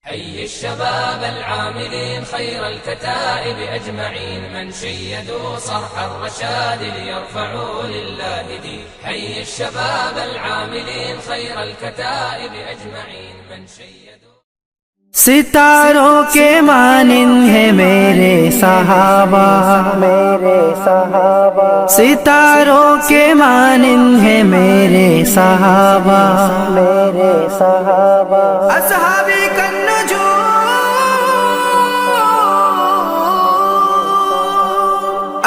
حي الشباب العاملين خير الكتائب أجمعين من شيدوا صرح الرشاد ليرفعوا لله دين. حي الشباب العاملين خير الكتائب أجمعين من شيدوا. ستاروں کے مانند ہے میرے صحابہ، ستاروں کے مانند ہے میرے صحابہ، اصحابی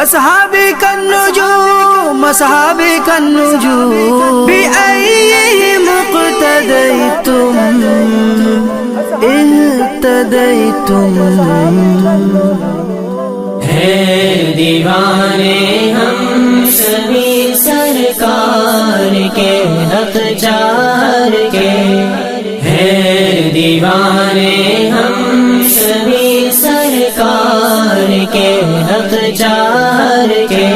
أصحابي كالنجوم أصحابي كالنجوم بأيهم اقتديتم اهتديتم. ہے دیوانے ہم سبھی سرکار کے حق چار کے، ہے دیوانے ہم سبھی سرکار کے حق چار کے.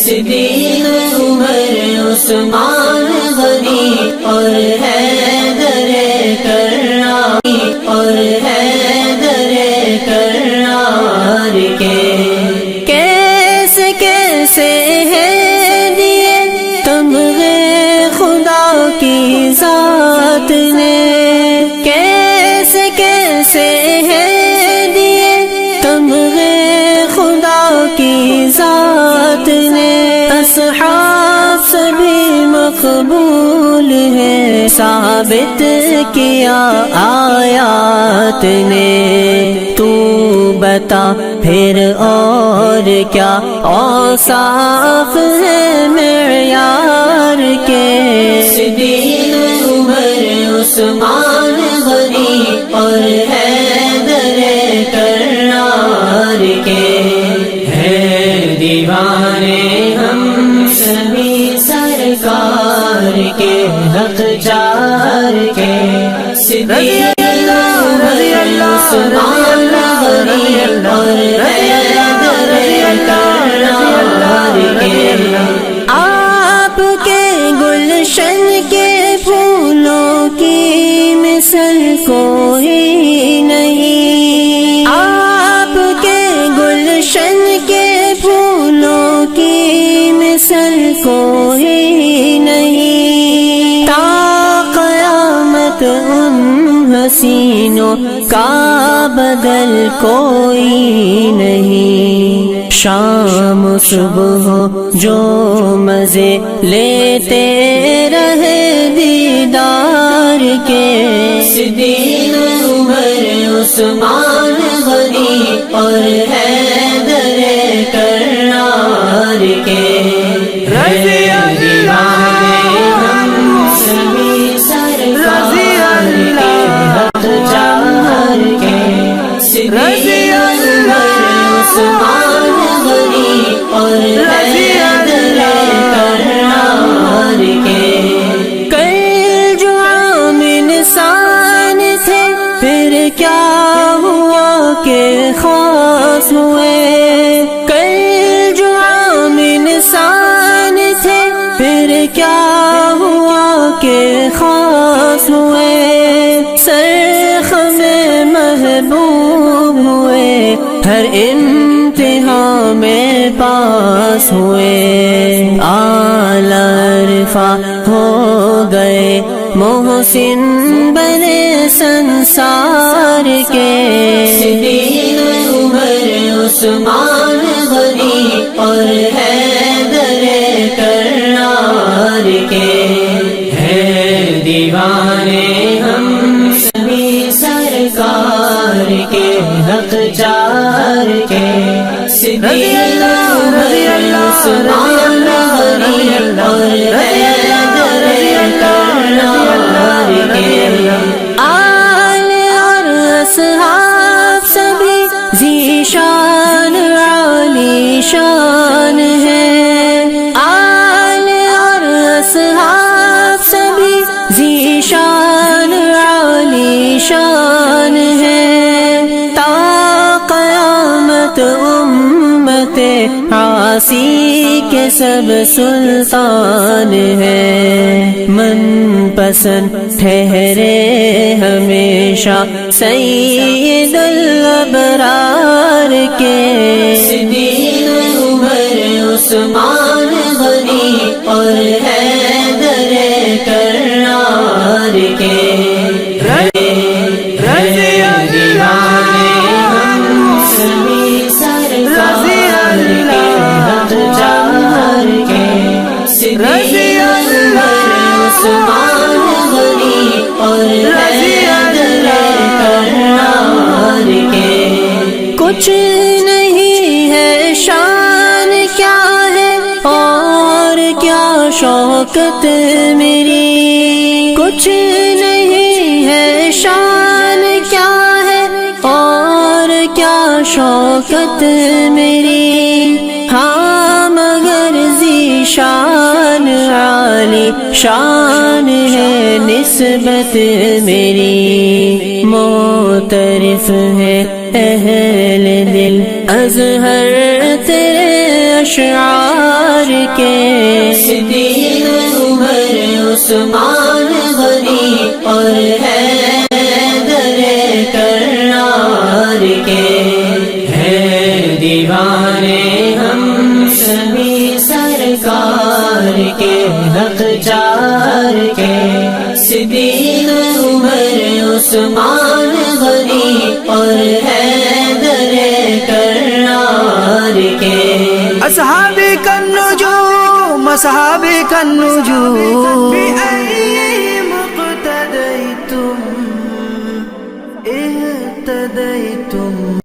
صدیق عمر عثمان غنی اور حیدر کرار اور حیدر کرار کے. کیسے کیسے ہے دیے تمغے خدا کی ذات نے، کیسے کیسے ہے دیے تمغے خدا کی ذات نے. اصحاب سبھی مقبول ہے ثابت کیا آیات نے. تو بتا پھر اور کیا اوصاف ہے معیار کے. صدیق عمر عثمان غنی اور حیدر کرار کے، ہے دیوانے ہم سبھی سرکار کے حق چار کے. صدیق عمر عثمان غنی اور حیدر کرار کے. آپ کے گلشن کے پھولوں کی مثل کوئی نہیں، آپ کے گلشن کے پھولوں کی مثل کوئی نہیں. تا قیامت ان حسینوں کا بدل کوئی نہیں. شام صبح جو مزے لیتے رہے دیدار کے. صدیق عمر عثمان غنی اور حیدر کرار کے، دیوانے ہم سبھی سرکار کے حق چار کے. صدیق عمر عثمان غنی اور حیدر کرار کے. کل جو عام انسان تھے پھر کیا ہوا کہ خاص ہوئے. کل جو عام انسان تھے پھر کیا ہوا کہ خاص ہوئے. سرخم محبوب ہوئے ہر امتحان میں پاس ہوئے. اعلی عرفاں ہو گئے محسن بنے سنسار کے. صدیق عمر عثمان غنی اور حیدر کرار کے، ہے دیوانے ہم سبھی سرکار کے حق چار کے. صدیق عمر عثمان غنی اور حیدر کرار کے. آل اور اصحاب سبھی ذی شان عالی شان ہے. آل اور اصحاب سبھی ذی شان عالی شان ہے. تا قیامت امت عاصی کے سب سلطان ہے، من پسند ٹھہرے ہمیشہ سید الابرار کے، صدیق عمر عثمان غنی اور حیدر کرار کے، کچھ نہیں ہے شان کیا ہے اور کیا شوکت میری، کچھ نہیں ہے شان کیا ہے اور کیا شوکت میری، ہاں مگر ذی شان عالی شان ہے نسبت میری، معترف ہے اہل دل ازہر تیرے اشعار کے، صدیق عمر عثمان غنی اور حیدر کرار کے، ہیں دیوانے ہم سبھی سرکار کے حق چار کے، صدیق عمر عثمان غنی اور حیدر کرار کے، اصحابی کا النجوم اصحابی کا النجوم